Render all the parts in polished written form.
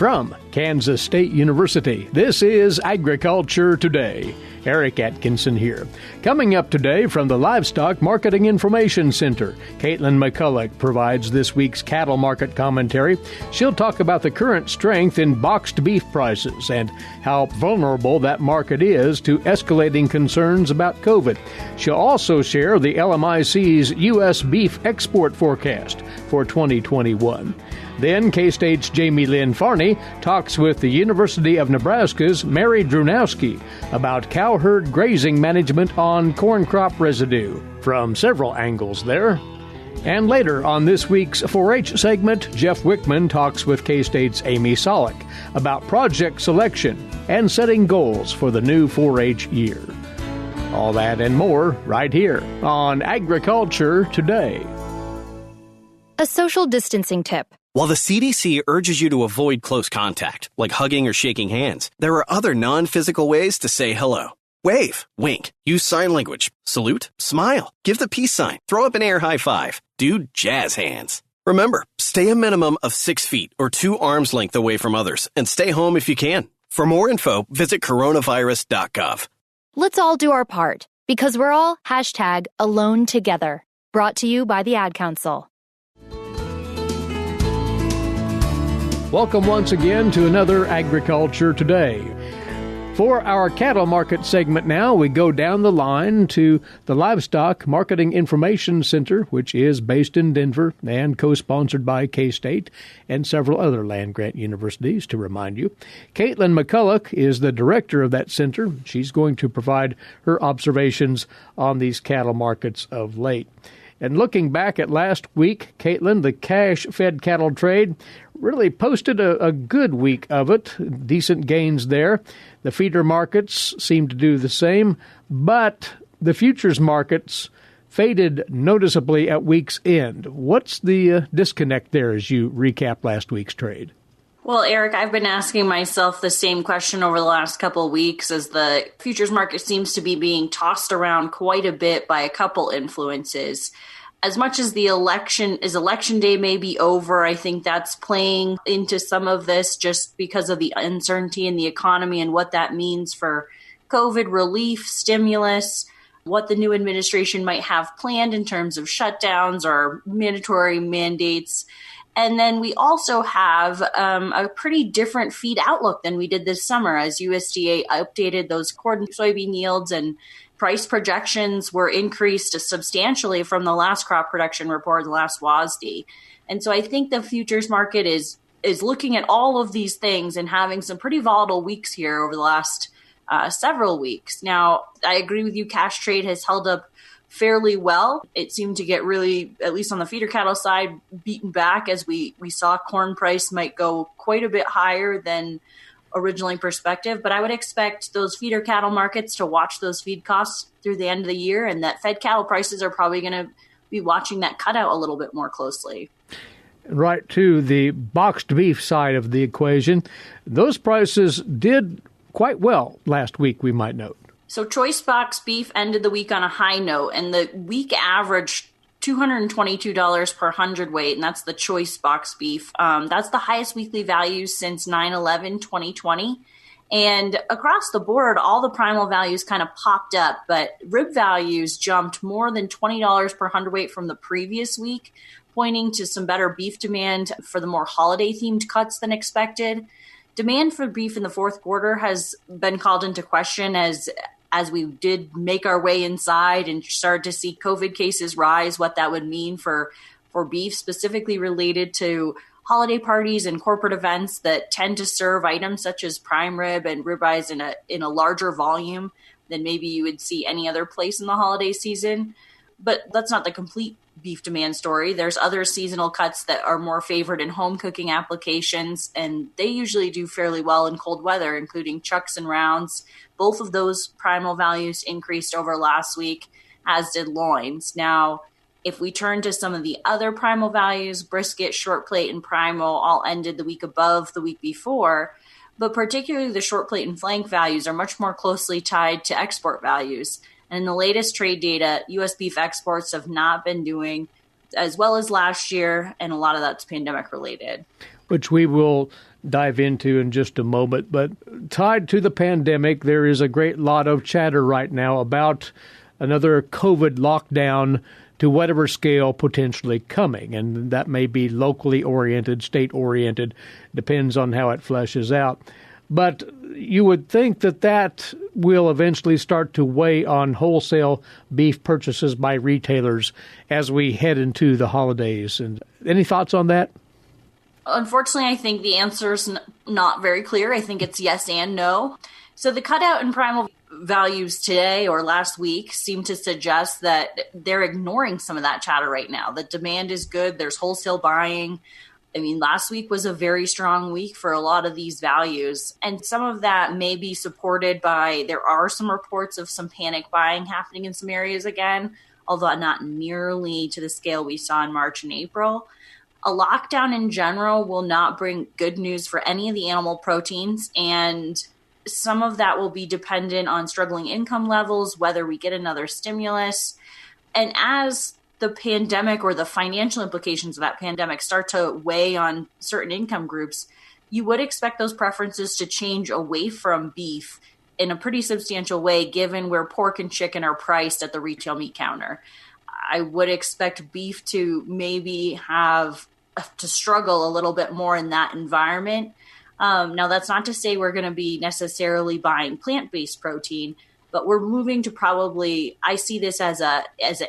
from Kansas State University, this is Agriculture Today. Eric Atkinson here. Coming up today from the Livestock Marketing Information Center, Katelyn McCullock provides this week's cattle market commentary. She'll talk about the current strength in boxed beef prices and how vulnerable that market is to escalating concerns about COVID. She'll also share the LMIC's U.S. beef export forecast for 2021. Then K-State's Jaymelynn Farney talks with the University of Nebraska's Mary Drewnoski about cow herd grazing management on corn crop residue. From several angles there. And later on this week's 4-H segment, Jeff Wickman talks with K-State's Amy Sollock about project selection and setting goals for the new 4-H year. All that and more right here on Agriculture Today. A social distancing tip. While the CDC urges you to avoid close contact, like hugging or shaking hands, there are other non-physical ways to say hello. Wave, wink, use sign language, salute, smile, give the peace sign, throw up an air high five, do jazz hands. Remember, stay a minimum of 6 feet or 2 arms length away from others and stay home if you can. For more info, visit coronavirus.gov. Let's all do our part because we're all #alone together. Brought to you by the Ad Council. Welcome once again to another Agriculture Today. For our cattle market segment now, we go down the line to the Livestock Marketing Information Center, which is based in Denver and co-sponsored by K-State and several other land-grant universities, to remind you. Katelyn McCullock is the director of that center. She's going to provide her observations on these cattle markets of late. And looking back at last week, Katelyn, the cash-fed cattle trade really posted a good week of it, decent gains there. The feeder markets seemed to do the same, but the futures markets faded noticeably at week's end. What's the disconnect there as you recap last week's trade? Well, Eric, I've been asking myself the same question over the last couple of weeks as the futures market seems to be being tossed around quite a bit by a couple influences. As much as election day may be over, I think that's playing into some of this just because of the uncertainty in the economy and what that means for COVID relief, stimulus, what the new administration might have planned in terms of shutdowns or mandatory mandates. And then we also have a pretty different feed outlook than we did this summer as USDA updated those corn and soybean yields and price projections were increased substantially from the last crop production report, the last WASDE. And so I think the futures market is looking at all of these things and having some pretty volatile weeks here over the last several weeks. Now, I agree with you, cash trade has held up fairly well. It seemed to get really, at least on the feeder cattle side, beaten back as we saw corn price might go quite a bit higher than originally perspective, but I would expect those feeder cattle markets to watch those feed costs through the end of the year, and that fed cattle prices are probably going to be watching that cutout a little bit more closely. Right to the boxed beef side of the equation, those prices did quite well last week, we might note. So choice box beef ended the week on a high note, and the week averaged $222 per hundredweight, and that's the choice box beef. That's the highest weekly value since 9/11/2020. And across the board, all the primal values kind of popped up, but rib values jumped more than $20 per hundredweight from the previous week, pointing to some better beef demand for the more holiday-themed cuts than expected. Demand for beef in the fourth quarter has been called into question as we did make our way inside and started to see COVID cases rise, what that would mean for beef, specifically related to holiday parties and corporate events that tend to serve items such as prime rib and ribeyes in a larger volume than maybe you would see any other place in the holiday season. But that's not the complete beef demand story. There's other seasonal cuts that are more favored in home cooking applications, and they usually do fairly well in cold weather, including chucks and rounds. Both of those primal values increased over last week, as did loins. Now, if we turn to some of the other primal values, brisket, short plate, and primal all ended the week above the week before, but particularly the short plate and flank values are much more closely tied to export values. And in the latest trade data, U.S. beef exports have not been doing as well as last year, and a lot of that's pandemic related. Which we will dive into in just a moment. But tied to the pandemic, there is a great lot of chatter right now about another COVID lockdown to whatever scale potentially coming. And that may be locally oriented, state oriented, depends on how it fleshes out. But you would think that that will eventually start to weigh on wholesale beef purchases by retailers as we head into the holidays. And any thoughts on that? Unfortunately, I think the answer is not very clear. I think it's yes and no. So the cutout in primal values today or last week seem to suggest that they're ignoring some of that chatter right now. The demand is good. There's wholesale buying. I mean, last week was a very strong week for a lot of these values. And some of that may be supported by, there are some reports of some panic buying happening in some areas again, although not nearly to the scale we saw in March and April. A lockdown in general will not bring good news for any of the animal proteins, and some of that will be dependent on struggling income levels, whether we get another stimulus. And as the pandemic or the financial implications of that pandemic start to weigh on certain income groups, you would expect those preferences to change away from beef in a pretty substantial way, given where pork and chicken are priced at the retail meat counter. I would expect beef to maybe have to struggle a little bit more in that environment. Now, that's not to say we're going to be necessarily buying plant-based protein, but we're moving to probably, I see this as an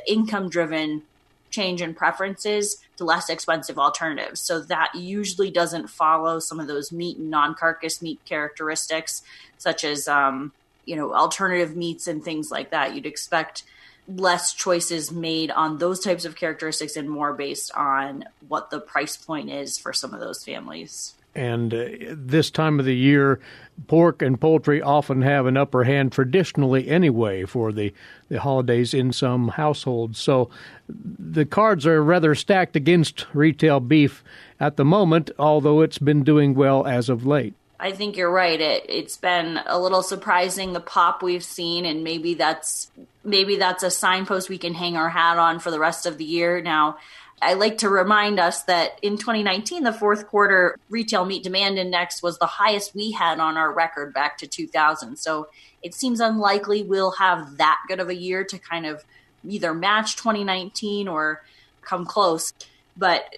income-driven change in preferences to less expensive alternatives. So that usually doesn't follow some of those meat and non-carcass meat characteristics, such as, alternative meats and things like that. You'd expect less choices made on those types of characteristics and more based on what the price point is for some of those families. And this time of the year, pork and poultry often have an upper hand traditionally anyway for the holidays in some households. So the cards are rather stacked against retail beef at the moment, although it's been doing well as of late. I think you're right. It's been a little surprising, the pop we've seen, and maybe that's a signpost we can hang our hat on for the rest of the year. Now, I like to remind us that in 2019, the fourth quarter retail meat demand index was the highest we had on our record back to 2000. So it seems unlikely we'll have that good of a year to kind of either match 2019 or come close. But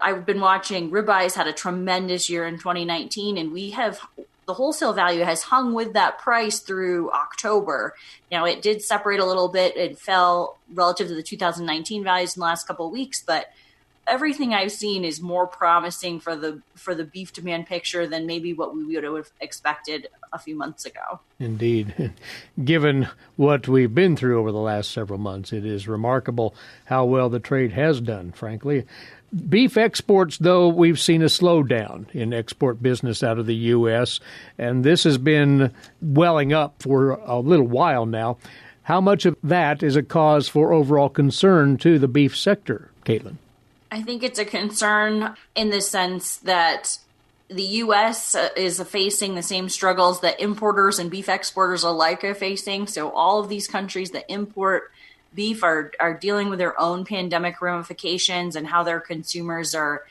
I've been watching ribeyes had a tremendous year in 2019, and the wholesale value has hung with that price through October. Now, it did separate a little bit. It fell relative to the 2019 values in the last couple of weeks, but everything I've seen is more promising for the beef demand picture than maybe what we would have expected a few months ago. Indeed. Given what we've been through over the last several months, it is remarkable how well the trade has done, frankly. Beef exports, though, we've seen a slowdown in export business out of the U.S., and this has been welling up for a little while now. How much of that is a cause for overall concern to the beef sector, Katelyn? I think it's a concern in the sense that the U.S. is facing the same struggles that importers and beef exporters alike are facing. So all of these countries that import beef are dealing with their own pandemic ramifications and how their consumers are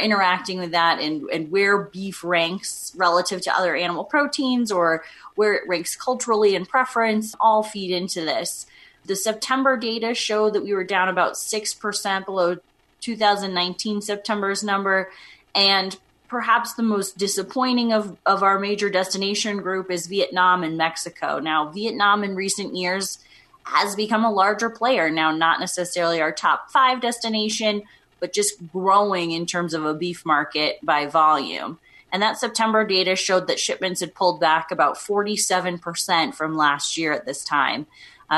interacting with that, and where beef ranks relative to other animal proteins or where it ranks culturally in preference all feed into this. The September data showed that we were down about 6% below 2019 September's number, and perhaps the most disappointing of our major destination group is Vietnam and Mexico. Now, Vietnam in recent years has become a larger player now, not necessarily our top 5 destination, but just growing in terms of a beef market by volume. And that September data showed that shipments had pulled back about 47% from last year at this time.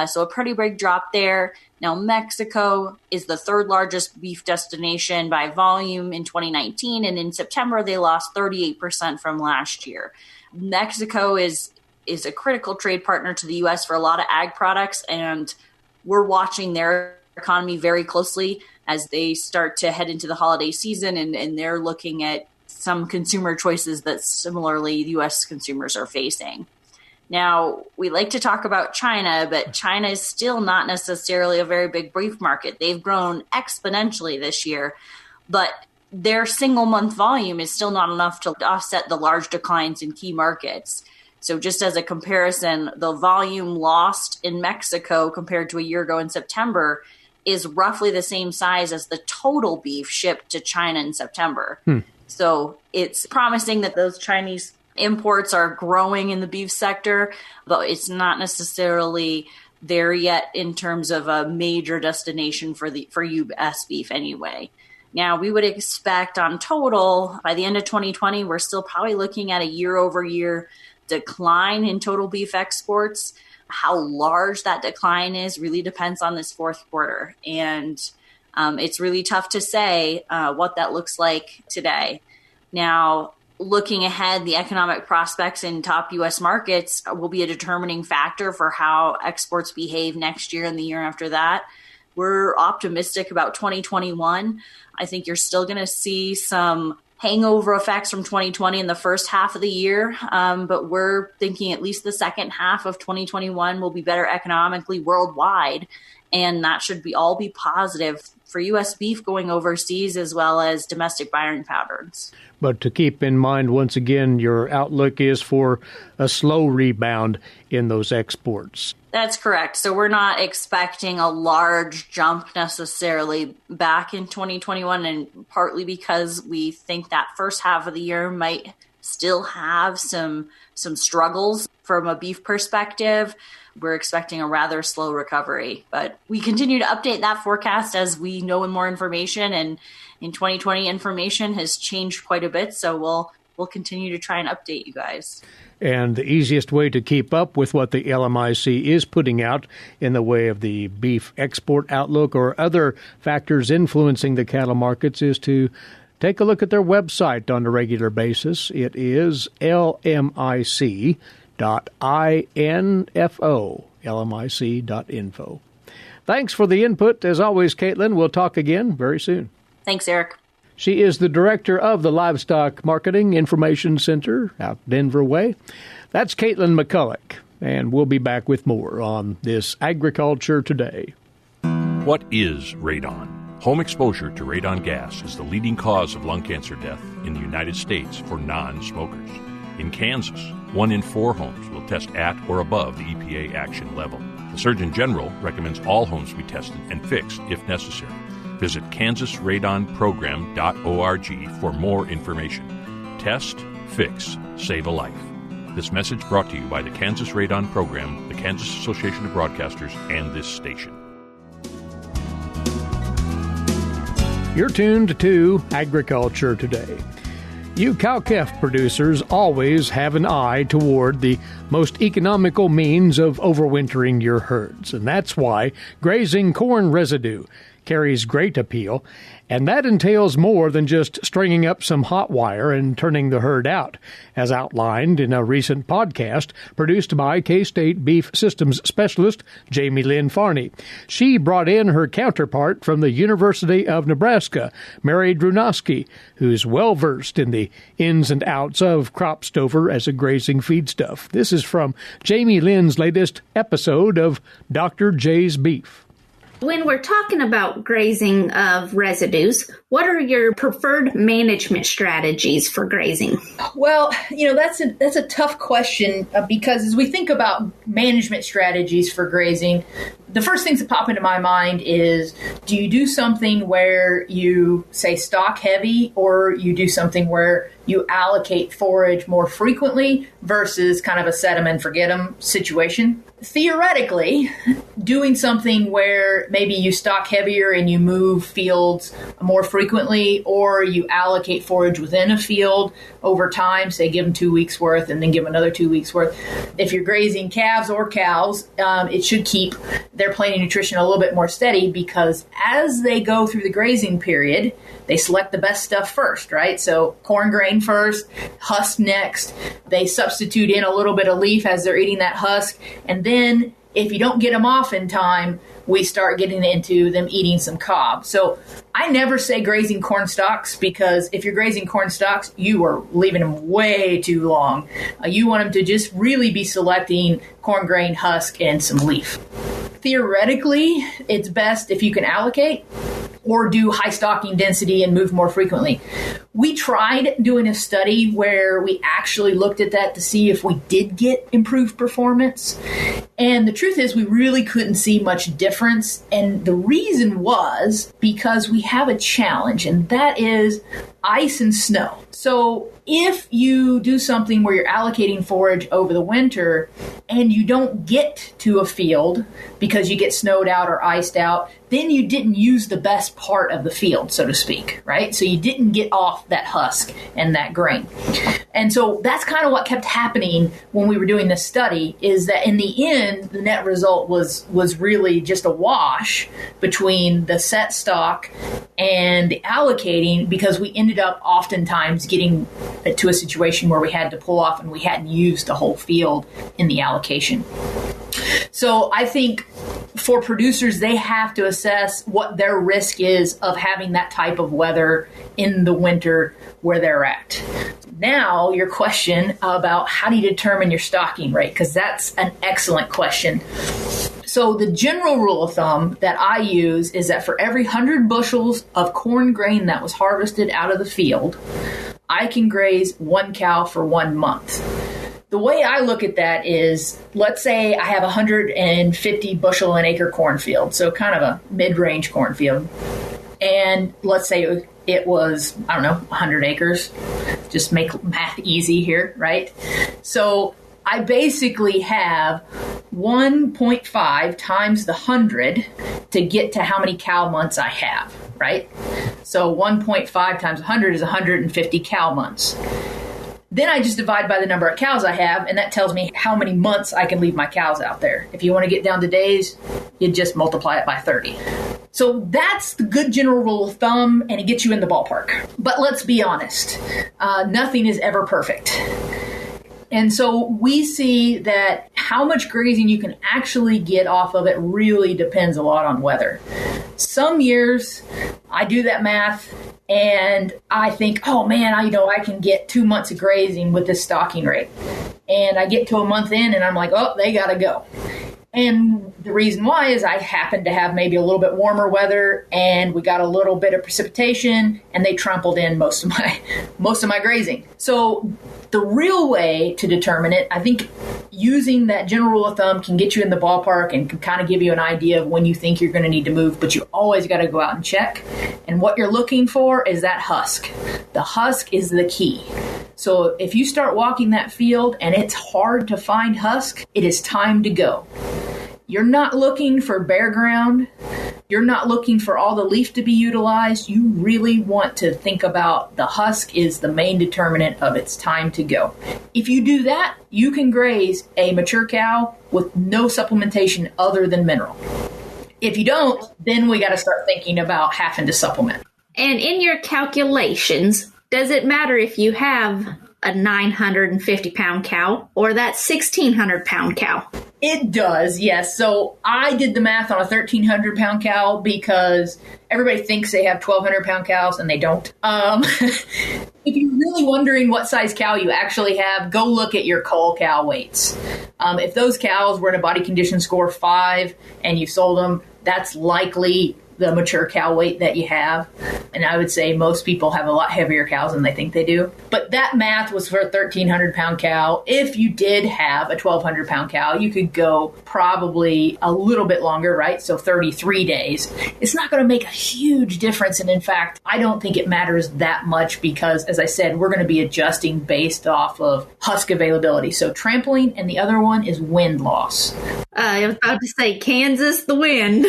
So a pretty big drop there. Now, Mexico is the 3rd largest beef destination by volume in 2019, and in September they lost 38% from last year. Mexico is a critical trade partner to the U.S. for a lot of ag products, and we're watching their economy very closely as they start to head into the holiday season, and they're looking at some consumer choices that similarly U.S. consumers are facing. Now, we like to talk about China, but China is still not necessarily a very big beef market. They've grown exponentially this year, but their single month volume is still not enough to offset the large declines in key markets. So just as a comparison, the volume lost in Mexico compared to a year ago in September is roughly the same size as the total beef shipped to China in September. So it's promising that those Chinese imports are growing in the beef sector, but it's not necessarily there yet in terms of a major destination for U.S. beef anyway. Now, we would expect on total, by the end of 2020, we're still probably looking at a year-over-year decline in total beef exports. How large that decline is really depends on this fourth quarter. And it's really tough to say what that looks like today. Now, looking ahead, the economic prospects in top U.S. markets will be a determining factor for how exports behave next year and the year after that. We're optimistic about 2021. I think you're still going to see some hangover effects from 2020 in the first half of the year, but we're thinking at least the second half of 2021 will be better economically worldwide, and that should all be positive for U.S. beef going overseas as well as domestic buying patterns. But to keep in mind, once again, your outlook is for a slow rebound in those exports. That's correct. So we're not expecting a large jump necessarily back in 2021, and partly because we think that first half of the year might still have some struggles from a beef perspective. We're expecting a rather slow recovery, but we continue to update that forecast as we know more information. And in 2020, information has changed quite a bit, so we'll continue to try and update you guys. And the easiest way to keep up with what the LMIC is putting out in the way of the beef export outlook or other factors influencing the cattle markets is to take a look at their website on a regular basis. It is lmic.info, lmic.info. Thanks for the input. As always, Katelyn, we'll talk again very soon. Thanks, Eric. She is the director of the Livestock Marketing Information Center out Denver Way. That's Katelyn McCullock, and we'll be back with more on this Agriculture Today. What is radon? Home exposure to radon gas is the leading cause of lung cancer death in the United States for non-smokers. In Kansas, 1 in 4 homes will test at or above the EPA action level. The Surgeon General recommends all homes be tested and fixed if necessary. Visit kansasradonprogram.org for more information. Test, fix, save a life. This message brought to you by the Kansas Radon Program, the Kansas Association of Broadcasters, and this station. You're tuned to Agriculture Today. You cow-calf producers always have an eye toward the most economical means of overwintering your herds, and that's why Grazing Corn Residue carries great appeal, and that entails more than just stringing up some hot wire and turning the herd out, as outlined in a recent podcast produced by K-State Beef Systems Specialist Jaymelynn Farney. She brought in her counterpart from the University of Nebraska, Mary Drewnoski, who's well-versed in the ins and outs of crop stover as a grazing feedstuff. This is from Jaymelynn's latest episode of Dr. J's Beef. When we're talking about grazing of residues, what are your preferred management strategies for grazing? Well, that's a tough question because as we think about management strategies for grazing, the first things that pop into my mind is, do you do something where you, say, stock heavy, or you do something where you allocate forage more frequently versus kind of a set them and forget them situation? Theoretically, doing something where maybe you stock heavier and you move fields more frequently, or you allocate forage within a field over time, say give them 2 weeks worth and then give them another 2 weeks worth. If you're grazing calves or cows, it should keep their plain nutrition a little bit more steady, because as they go through the grazing period, they select the best stuff first, right? So corn grain first, husk next. They substitute in a little bit of leaf as they're eating that husk. And then if you don't get them off in time, we start getting into them eating some cob. So I never say grazing corn stalks, because if you're grazing corn stalks, you are leaving them way too long. You want them to just really be selecting corn grain, husk, and some leaf. Theoretically, it's best if you can allocate. or do high stocking density and move more frequently. We tried doing a study where we actually looked at that to see if we did get improved performance. And the truth is we really couldn't see much difference. And the reason was because we have a challenge, and that is ice and snow. So if you do something where you're allocating forage over the winter and you don't get to a field because you get snowed out or iced out, then you didn't use the best part of the field, so to speak, right? So you didn't get off that husk and that grain. And so that's kind of what kept happening when we were doing this study, is that in the end, the net result was really just a wash between the set stock and the allocating, because we ended up oftentimes getting to a situation where we had to pull off and we hadn't used the whole field in the allocation. So I think for producers, they have to assess what their risk is of having that type of weather in the winter where they're at. Now, your question about how do you determine your stocking rate, because that's an excellent question. So the general rule of thumb that I use is that for every 100 bushels of corn grain that was harvested out of the field, I can graze 1 cow for 1 month. The way I look at that is, let's say I have a 150 bushel an acre cornfield, so kind of a mid-range cornfield. And let's say it was, 100 acres. Just make math easy here, right? So I basically have 1.5 times the 100 to get to how many cow months I have, right? So 1.5 times 100 is 150 cow months. Then I just divide by the number of cows I have, and that tells me how many months I can leave my cows out there. If you want to get down to days, you just multiply it by 30. So that's the good general rule of thumb, and it gets you in the ballpark. But let's be honest, nothing is ever perfect. And so we see that how much grazing you can actually get off of it really depends a lot on weather. Some years I do that math and I think, oh man, I can get 2 months of grazing with this stocking rate. And I get to a month in and I'm like, oh, they got to go. And the reason why is I happen to have maybe a little bit warmer weather and we got a little bit of precipitation and they trampled in most of my grazing. So the real way to determine it, I think using that general rule of thumb can get you in the ballpark and can kind of give you an idea of when you think you're going to need to move, but you always got to go out and check. And what you're looking for is that husk. The husk is the key. So if you start walking that field and it's hard to find husk, it is time to go. You're not looking for bare ground. You're not looking for all the leaf to be utilized. You really want to think about the husk is the main determinant of its time to go. If you do that, you can graze a mature cow with no supplementation other than mineral. If you don't, then we got to start thinking about having to supplement. And in your calculations, does it matter if you have a 950-pound cow or that 1,600-pound cow? It does, yes. So I did the math on a 1,300-pound cow because everybody thinks they have 1,200-pound cows, and they don't. If you're really wondering what size cow you actually have, go look at your cull cow weights. If those cows were in a body condition score 5 and you sold them, that's likely the mature cow weight that you have. And I would say most people have a lot heavier cows than they think they do. But that math was for a 1,300-pound cow. If you did have a 1,200-pound cow, you could go probably a little bit longer, right? So 33 days. It's not going to make a huge difference. And in fact, I don't think it matters that much because, as I said, we're going to be adjusting based off of husk availability. So trampling, and the other one is wind loss. I was about to say Kansas, the wind.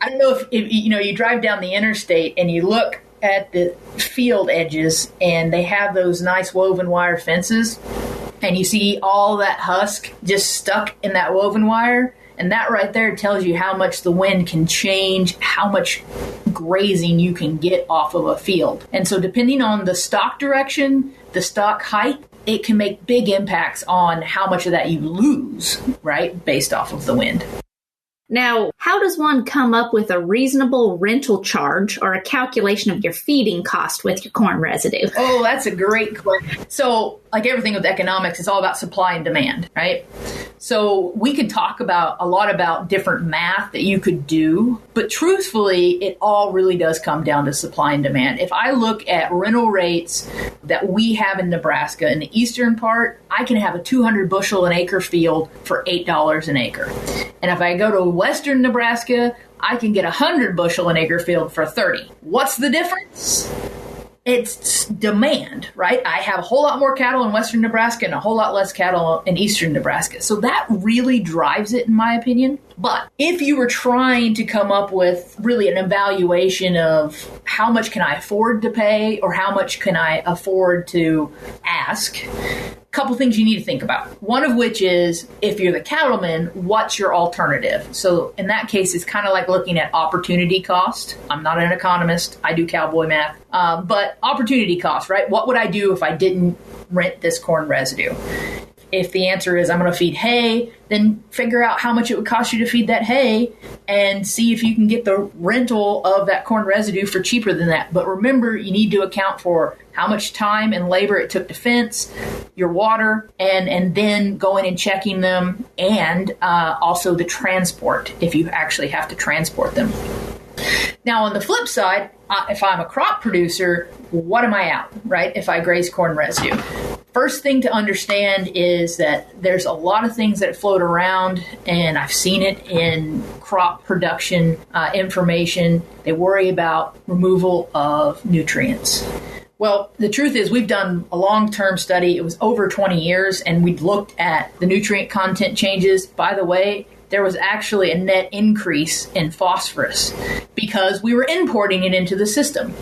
I don't know if you drive down the interstate and you look at the field edges and they have those nice woven wire fences and you see all that husk just stuck in that woven wire. And that right there tells you how much the wind can change, how much grazing you can get off of a field. And so depending on the stock direction, the stock height, it can make big impacts on how much of that you lose, right, based off of the wind. Now, how does one come up with a reasonable rental charge or a calculation of your feeding cost with your corn residue? Oh, that's a great question. So like everything with economics, it's all about supply and demand, right? So we could talk about a lot about different math that you could do, but truthfully, it all really does come down to supply and demand. If I look at rental rates that we have in Nebraska, in the eastern part, I can have a 200 bushel an acre field for $8 an acre. And if I go to western Nebraska, I can get 100 bushel an acre field for 30. What's the difference? It's demand, right? I have a whole lot more cattle in western Nebraska and a whole lot less cattle in eastern Nebraska. So that really drives it, in my opinion. But if you were trying to come up with really an evaluation of how much can I afford to pay or how much can I afford to ask, couple things you need to think about. One of which is, if you're the cattleman, what's your alternative? So in that case, it's kind of like looking at opportunity cost. I'm not an economist. I do cowboy math. But opportunity cost, right? What would I do if I didn't rent this corn residue? If the answer is I'm going to feed hay, then figure out how much it would cost you to feed that hay and see if you can get the rental of that corn residue for cheaper than that. But remember, you need to account for how much time and labor it took to fence, your water, and then going and checking them, and also the transport, if you actually have to transport them. Now, on the flip side, if I'm a crop producer, what am I out, right, if I graze corn residue? First thing to understand is that there's a lot of things that float around, and I've seen it in crop production information. They worry about removal of nutrients. Well, the truth is we've done a long-term study. It was over 20 years, and we looked at the nutrient content changes. By the way, there was actually a net increase in phosphorus because we were importing it into the system.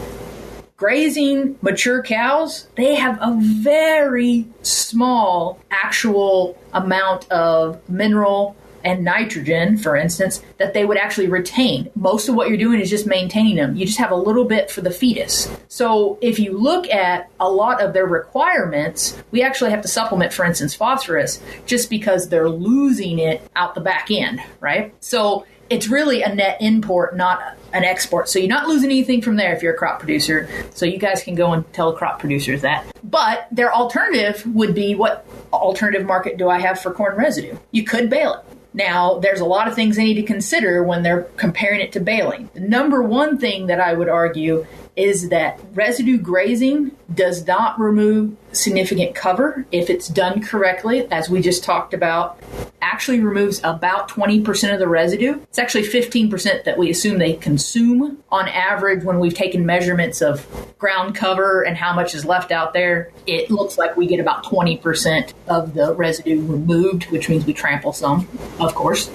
Grazing mature cows, they have a very small actual amount of mineral and nitrogen, for instance, that they would actually retain. Most of what you're doing is just maintaining them. You just have a little bit for the fetus. So if you look at a lot of their requirements, we actually have to supplement, for instance, phosphorus, just because they're losing it out the back end, right? So it's really a net import, not an export. So you're not losing anything from there if you're a crop producer. So you guys can go and tell crop producers that. But their alternative would be, what alternative market do I have for corn residue? You could bale it. Now, there's a lot of things they need to consider when they're comparing it to baling. The number one thing that I would argue is that residue grazing does not remove significant cover if it's done correctly, as we just talked about. Actually removes about 20% of the residue. It's actually 15% that we assume they consume on average when we've taken measurements of ground cover and how much is left out there. It looks like we get about 20% of the residue removed, which means we trample some, of course.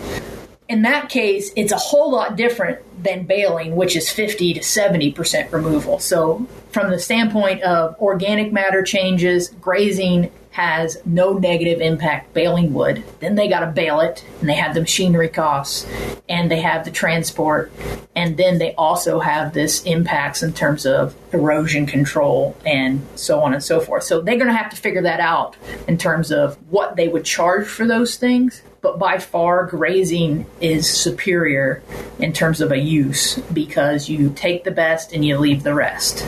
In that case, it's a whole lot different than baling, which is 50 to 70% removal. So from the standpoint of organic matter changes, grazing has no negative impact. Baling would. Then they got to bale it, and they have the machinery costs, and they have the transport, and then they also have this impacts in terms of erosion control and so on and so forth. So they're going to have to figure that out in terms of what they would charge for those things. But by far, grazing is superior in terms of a use because you take the best and you leave the rest.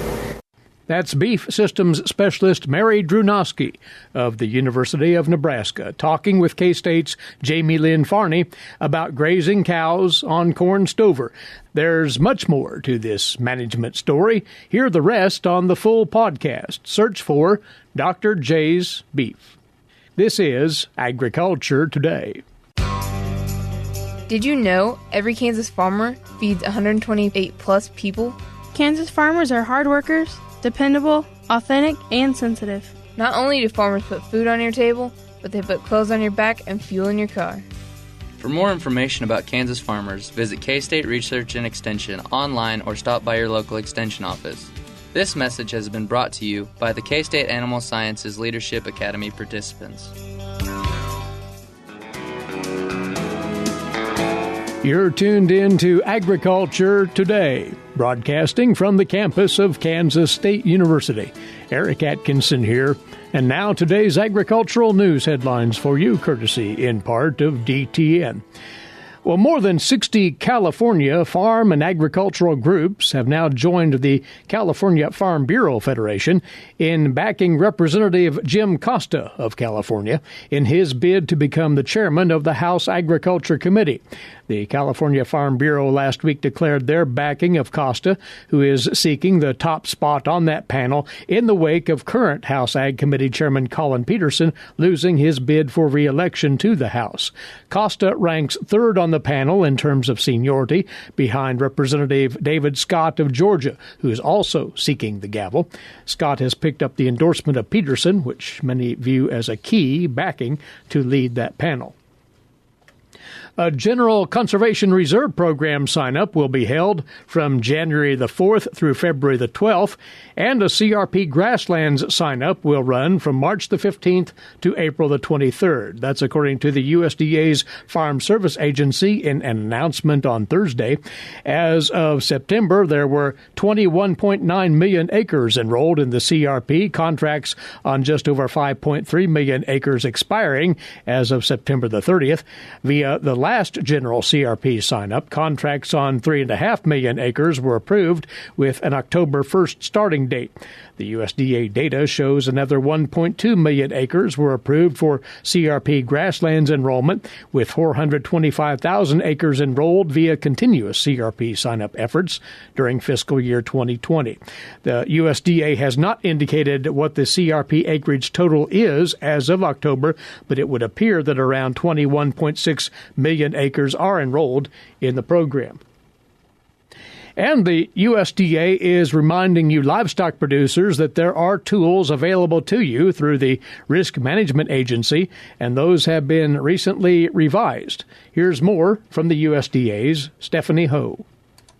That's Beef Systems Specialist Mary Drewnoski of the University of Nebraska, talking with K-State's Jaymelynn Farney about grazing cows on corn stover. There's much more to this management story. Hear the rest on the full podcast. Search for Dr. J's Beef. This is Agriculture Today. Did you know every Kansas farmer feeds 128 plus people? Kansas farmers are hard workers, dependable, authentic, and sensitive. Not only do farmers put food on your table, but they put clothes on your back and fuel in your car. For more information about Kansas farmers, visit K-State Research and Extension online or stop by your local extension office. This message has been brought to you by the K-State Animal Sciences Leadership Academy participants. You're tuned in to Agriculture Today, broadcasting from the campus of Kansas State University. Eric Atkinson here, and now today's agricultural news headlines for you, courtesy in part of DTN. Well, more than 60 California farm and agricultural groups have now joined the California Farm Bureau Federation in backing Representative Jim Costa of California in his bid to become the chairman of the House Agriculture Committee. The California Farm Bureau last week declared their backing of Costa, who is seeking the top spot on that panel in the wake of current House Ag Committee Chairman Collin Peterson losing his bid for re-election to the House. Costa ranks third on the panel in terms of seniority, behind Representative David Scott of Georgia, who is also seeking the gavel. Scott has picked up the endorsement of Peterson, which many view as a key backing to lead that panel. A General Conservation Reserve Program sign-up will be held from January the 4th through February the 12th, and a CRP Grasslands sign-up will run from March the 15th to April the 23rd. That's according to the USDA's Farm Service Agency in an announcement on Thursday. As of September, there were 21.9 million acres enrolled in the CRP, contracts on just over 5.3 million acres expiring as of September the 30th. Via the last general CRP sign-up, contracts on 3.5 million acres were approved with an October 1st starting date. The USDA data shows another 1.2 million acres were approved for CRP grasslands enrollment, with 425,000 acres enrolled via continuous CRP sign-up efforts during fiscal year 2020. The USDA has not indicated what the CRP acreage total is as of October, but it would appear that around 21.6 million acres are enrolled in the program. And the USDA is reminding you livestock producers that there are tools available to you through the Risk Management Agency, and those have been recently revised. Here's more from the USDA's Stephanie Ho.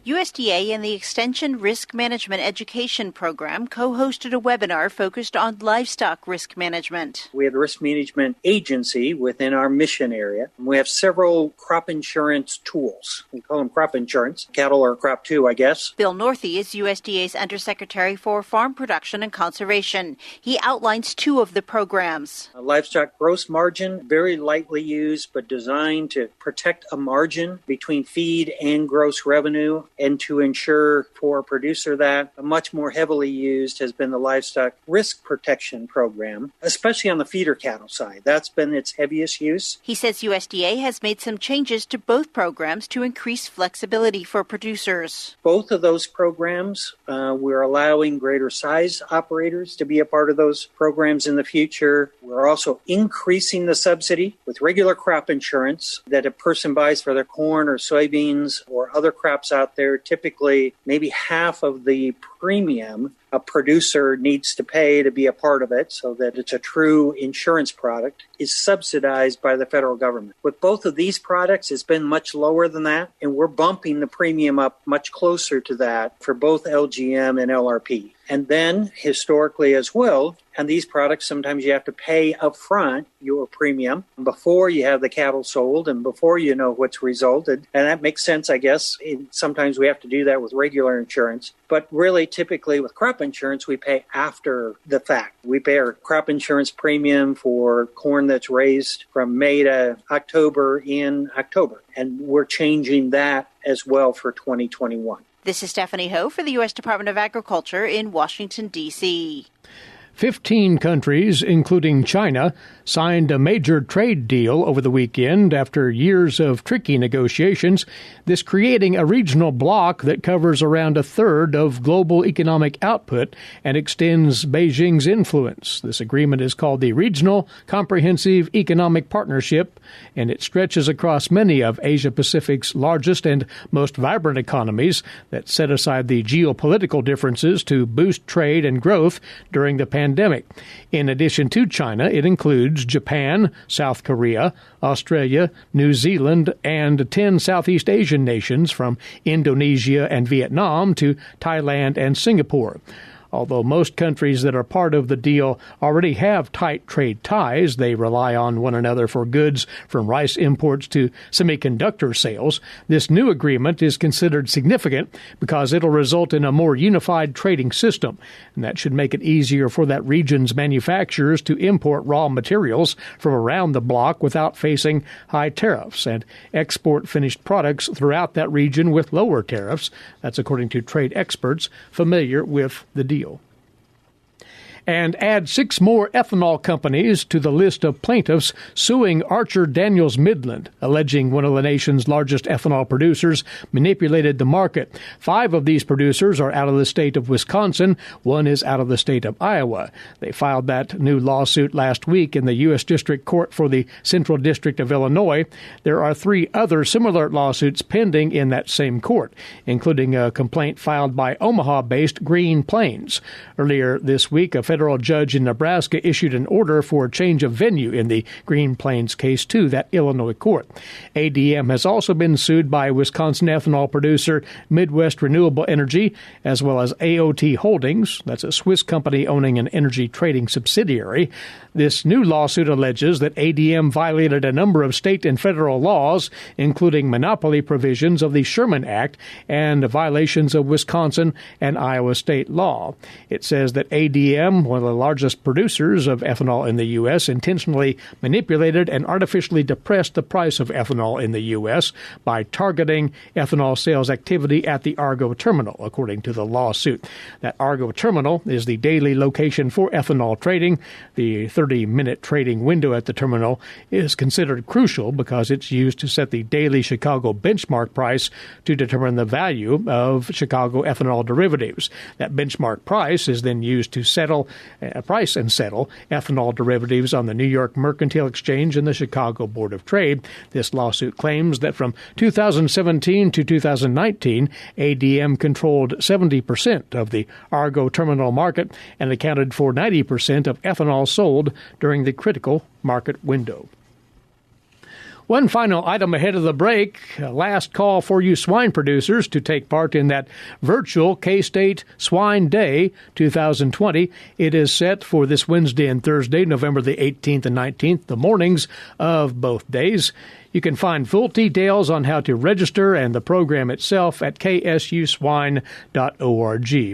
USDA and the Extension Risk Management Education Program co-hosted a webinar focused on livestock risk management. We have the Risk Management Agency within our mission area. We have several crop insurance tools. We call them crop insurance. Cattle are crop too, I guess. Bill Northey is USDA's Undersecretary for Farm Production and Conservation. He outlines two of the programs. Livestock gross margin, very lightly used, but designed to protect a margin between feed and gross revenue, and to ensure for a producer that much more heavily used has been the Livestock Risk Protection Program, especially on the feeder cattle side. That's been its heaviest use. He says USDA has made some changes to both programs to increase flexibility for producers. Both of those programs, we're allowing greater size operators to be a part of those programs in the future. We're also increasing the subsidy with regular crop insurance that a person buys for their corn or soybeans or other crops out there. Typically, maybe half of the premium a producer needs to pay to be a part of it so that it's a true insurance product is subsidized by the federal government. With both of these products, it's been much lower than that, and we're bumping the premium up much closer to that for both LGM and LRP. And then, historically as well, and these products, sometimes you have to pay up front your premium before you have the cattle sold and before you know what's resulted. And that makes sense, I guess. Sometimes we have to do that with regular insurance. But really, typically with crop insurance, we pay after the fact. We pay our crop insurance premium for corn that's raised from May to October in October. And we're changing that as well for 2021. This is Stephanie Ho for the U.S. Department of Agriculture in Washington, D.C. 15 countries, including China, signed a major trade deal over the weekend after years of tricky negotiations, this creating a regional bloc that covers around a third of global economic output and extends Beijing's influence. This agreement is called the Regional Comprehensive Economic Partnership, and it stretches across many of Asia-Pacific's largest and most vibrant economies that set aside the geopolitical differences to boost trade and growth during the pandemic. In addition to China, it includes Japan, South Korea, Australia, New Zealand, and 10 Southeast Asian nations from Indonesia and Vietnam to Thailand and Singapore. Although most countries that are part of the deal already have tight trade ties, they rely on one another for goods from rice imports to semiconductor sales. This new agreement is considered significant because it'll result in a more unified trading system, and that should make it easier for that region's manufacturers to import raw materials from around the bloc without facing high tariffs and export finished products throughout that region with lower tariffs. That's according to trade experts familiar with the deal. And add 6 more ethanol companies to the list of plaintiffs suing Archer Daniels Midland, alleging one of the nation's largest ethanol producers manipulated the market. 5 of these producers are out of the state of Wisconsin. 1 is out of the state of Iowa. They filed that new lawsuit last week in the U.S. District Court for the Central District of Illinois. There are 3 other similar lawsuits pending in that same court, including a complaint filed by Omaha-based Green Plains. Earlier this week, a federal judge in Nebraska issued an order for a change of venue in the Green Plains case to that Illinois court. ADM has also been sued by Wisconsin ethanol producer Midwest Renewable Energy, as well as AOT Holdings. That's a Swiss company owning an energy trading subsidiary. This new lawsuit alleges that ADM violated a number of state and federal laws, including monopoly provisions of the Sherman Act and violations of Wisconsin and Iowa state law. It says that ADM, one of the largest producers of ethanol in the U.S., intentionally manipulated and artificially depressed the price of ethanol in the U.S. by targeting ethanol sales activity at the Argo terminal, according to the lawsuit. That Argo terminal is the daily location for ethanol trading. The 30-minute trading window at the terminal is considered crucial because it's used to set the daily Chicago benchmark price to determine the value of Chicago ethanol derivatives. That benchmark price is then used to price and settle ethanol derivatives on the New York Mercantile Exchange and the Chicago Board of Trade. This lawsuit claims that from 2017 to 2019, ADM controlled 70% of the Argo terminal market and accounted for 90% of ethanol sold during the critical market window. One final item ahead of the break, a last call for you swine producers to take part in that virtual K-State Swine Day 2020. It is set for this Wednesday and Thursday, November the 18th and 19th, the mornings of both days. You can find full details on how to register and the program itself at ksuswine.org,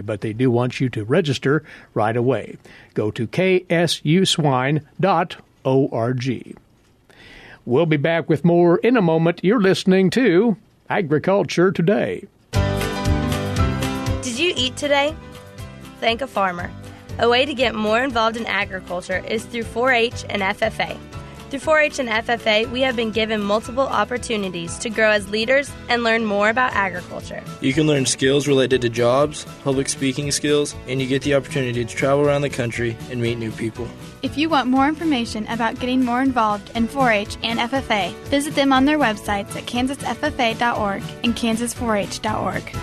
but they do want you to register right away. Go to ksuswine.org. We'll be back with more in a moment. You're listening to Agriculture Today. Did you eat today? Thank a farmer. A way to get more involved in agriculture is through 4-H and FFA. Through 4-H and FFA, we have been given multiple opportunities to grow as leaders and learn more about agriculture. You can learn skills related to jobs, public speaking skills, and you get the opportunity to travel around the country and meet new people. If you want more information about getting more involved in 4-H and FFA, visit them on their websites at kansasffa.org and kansas4h.org.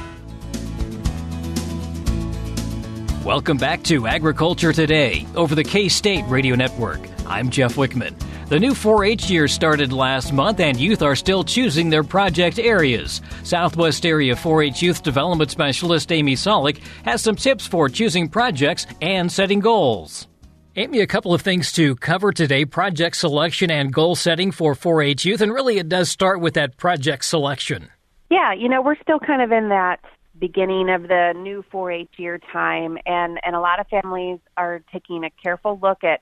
Welcome back to Agriculture Today over the K-State Radio Network. I'm Jeff Wickman. The new 4-H year started last month, and youth are still choosing their project areas. Southwest Area 4-H Youth Development Specialist Amy Sollock has some tips for choosing projects and setting goals. Amy, a couple of things to cover today: project selection and goal setting for 4-H youth, and really it does start with that project selection. Yeah, we're still kind of in that beginning of the new 4-H year time, and a lot of families are taking a careful look at,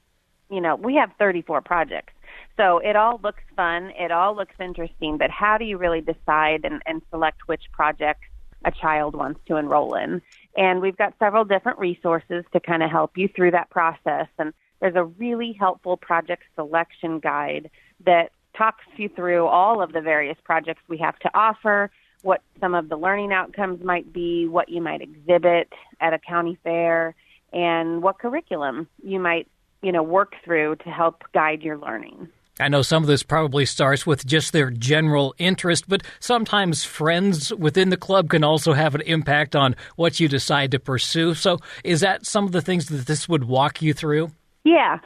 we have 34 projects. So it all looks fun, it all looks interesting, but how do you really decide and select which projects a child wants to enroll in? And we've got several different resources to kind of help you through that process. And there's a really helpful project selection guide that talks you through all of the various projects we have to offer, what some of the learning outcomes might be, what you might exhibit at a county fair, and what curriculum you might work through to help guide your learning. I know some of this probably starts with just their general interest, but sometimes friends within the club can also have an impact on what you decide to pursue. So is that some of the things that this would walk you through? Yeah.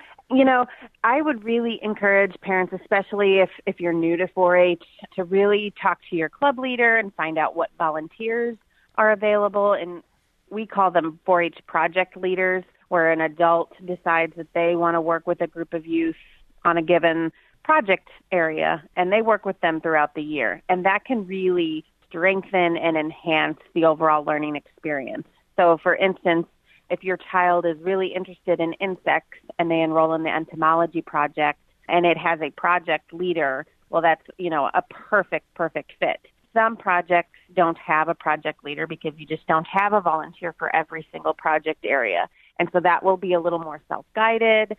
I would really encourage parents, especially if you're new to 4-H, to really talk to your club leader and find out what volunteers are available. And, we call them 4-H project leaders, where an adult decides that they want to work with a group of youth on a given project area, and they work with them throughout the year. And that can really strengthen and enhance the overall learning experience. So, for instance, if your child is really interested in insects and they enroll in the entomology project and it has a project leader, well, that's, a perfect fit. Some projects don't have a project leader because you just don't have a volunteer for every single project area. And so that will be a little more self-guided.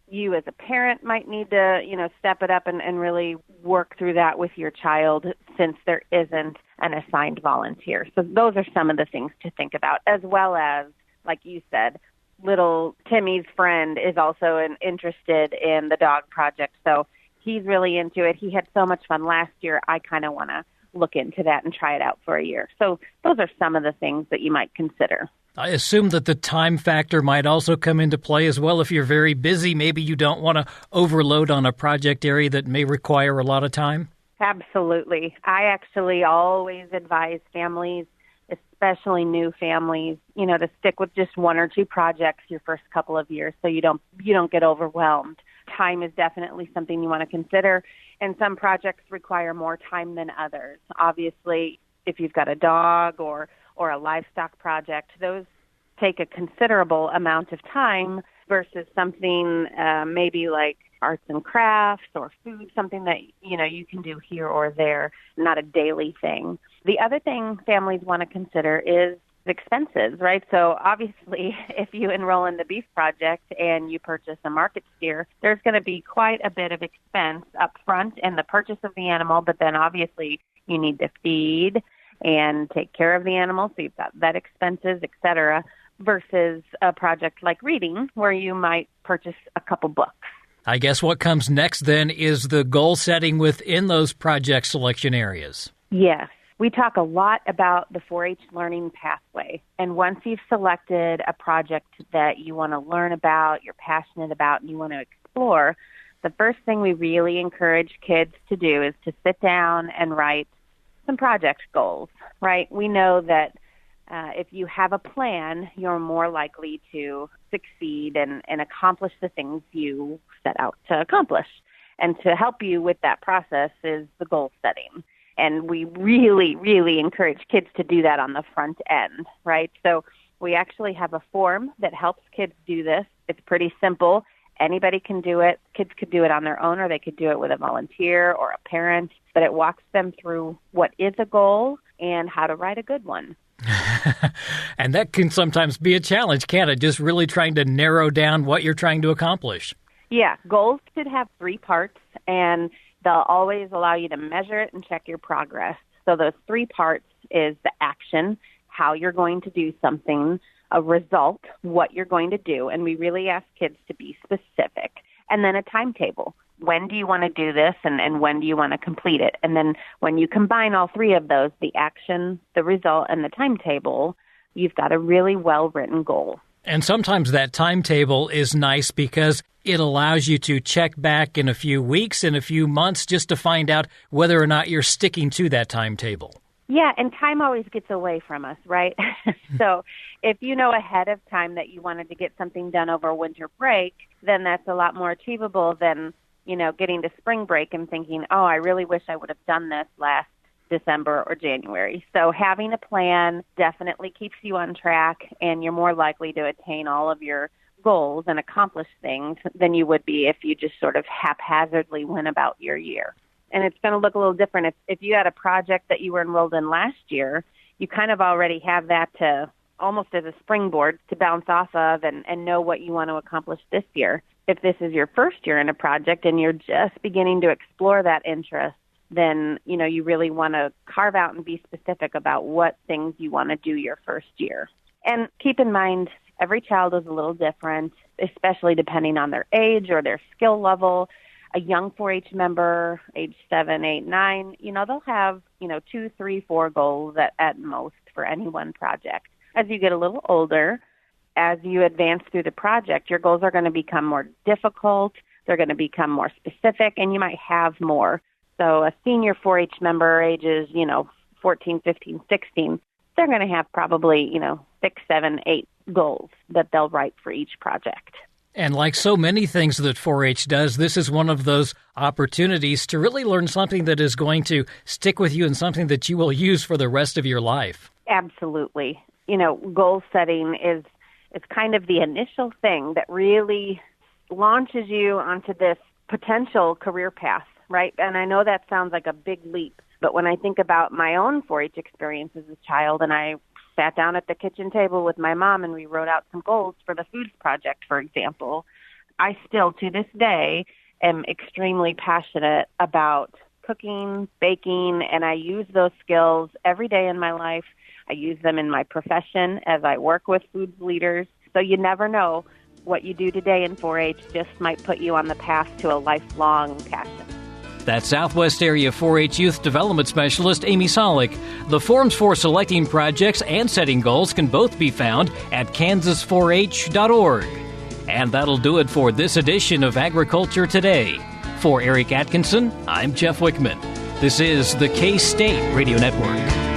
You as a parent might need to, step it up and really work through that with your child since there isn't an assigned volunteer. So those are some of the things to think about, as well as, like you said, little Timmy's friend is also interested in the dog project. So he's really into it. He had so much fun last year. I kind of want to look into that and try it out for a year. So those are some of the things that you might consider. I assume that the time factor might also come into play as well. If you're very busy, maybe you don't want to overload on a project area that may require a lot of time. Absolutely. I actually always advise families, especially new families, to stick with just 1 or 2 projects your first couple of years so you don't get overwhelmed. Time is definitely something you want to consider, and some projects require more time than others. Obviously, if you've got a dog or a livestock project, those take a considerable amount of time versus something maybe like arts and crafts or food, something that, you can do here or there, not a daily thing. The other thing families want to consider is expenses, right? So obviously, if you enroll in the beef project and you purchase a market steer, there's going to be quite a bit of expense up front in the purchase of the animal, but then obviously you need to feed and take care of the animal, so you've got vet expenses, et cetera, versus a project like reading, where you might purchase a couple books. I guess what comes next then is the goal setting within those project selection areas. Yes. We talk a lot about the 4-H learning pathway, and once you've selected a project that you want to learn about, you're passionate about, and you want to explore, the first thing we really encourage kids to do is to sit down and write some project goals, right? We know that if you have a plan, you're more likely to succeed and accomplish the things you set out to accomplish. And to help you with that process is the goal setting. And we really, really encourage kids to do that on the front end, right? So we actually have a form that helps kids do this. It's pretty simple. Anybody can do it. Kids could do it on their own, or they could do it with a volunteer or a parent. But it walks them through what is a goal and how to write a good one. And that can sometimes be a challenge, can't it? Just really trying to narrow down what you're trying to accomplish. Yeah, goals should have 3 parts, and they'll always allow you to measure it and check your progress. So those 3 parts is the action, how you're going to do something, a result, what you're going to do, and we really ask kids to be specific, and then a timetable. When do you want to do this, and when do you want to complete it? And then when you combine all 3 of those, the action, the result, and the timetable, you've got a really well-written goal. And sometimes that timetable is nice because it allows you to check back in a few weeks, in a few months, just to find out whether or not you're sticking to that timetable. Yeah, and time always gets away from us, right? So if you know ahead of time that you wanted to get something done over winter break, then that's a lot more achievable than, getting to spring break and thinking, oh, I really wish I would have done this last December or January. So having a plan definitely keeps you on track, and you're more likely to attain all of your goals and accomplish things than you would be if you just sort of haphazardly went about your year. And it's going to look a little different. If you had a project that you were enrolled in last year, you kind of already have that to almost as a springboard to bounce off of and know what you want to accomplish this year. If this is your first year in a project and you're just beginning to explore that interest, then, you really want to carve out and be specific about what things you want to do your first year. And keep in mind, every child is a little different, especially depending on their age or their skill level. A young 4-H member, age 7, 8, 9, they'll have, 2, 3, 4 goals at most for any one project. As you get a little older, as you advance through the project, your goals are going to become more difficult, they're going to become more specific, and you might have more. So a senior 4-H member, ages, 14, 15, 16, they're going to have probably, 6, 7, 8 goals that they'll write for each project. And like so many things that 4-H does, this is one of those opportunities to really learn something that is going to stick with you and something that you will use for the rest of your life. Absolutely. Goal setting is kind of the initial thing that really launches you onto this potential career path, right? And I know that sounds like a big leap, but when I think about my own 4-H experience as a child, and I sat down at the kitchen table with my mom and we wrote out some goals for the foods project, for example, I still, to this day, am extremely passionate about cooking, baking, and I use those skills every day in my life. I use them in my profession as I work with foods leaders. So you never know, what you do today in 4-H just might put you on the path to a lifelong passion. That's Southwest Area 4-H Youth Development Specialist Amy Sollock. The forms for selecting projects and setting goals can both be found at kansas4h.org. And that'll do it for this edition of Agriculture Today. For Eric Atkinson, I'm Jeff Wickman. This is the K-State Radio Network.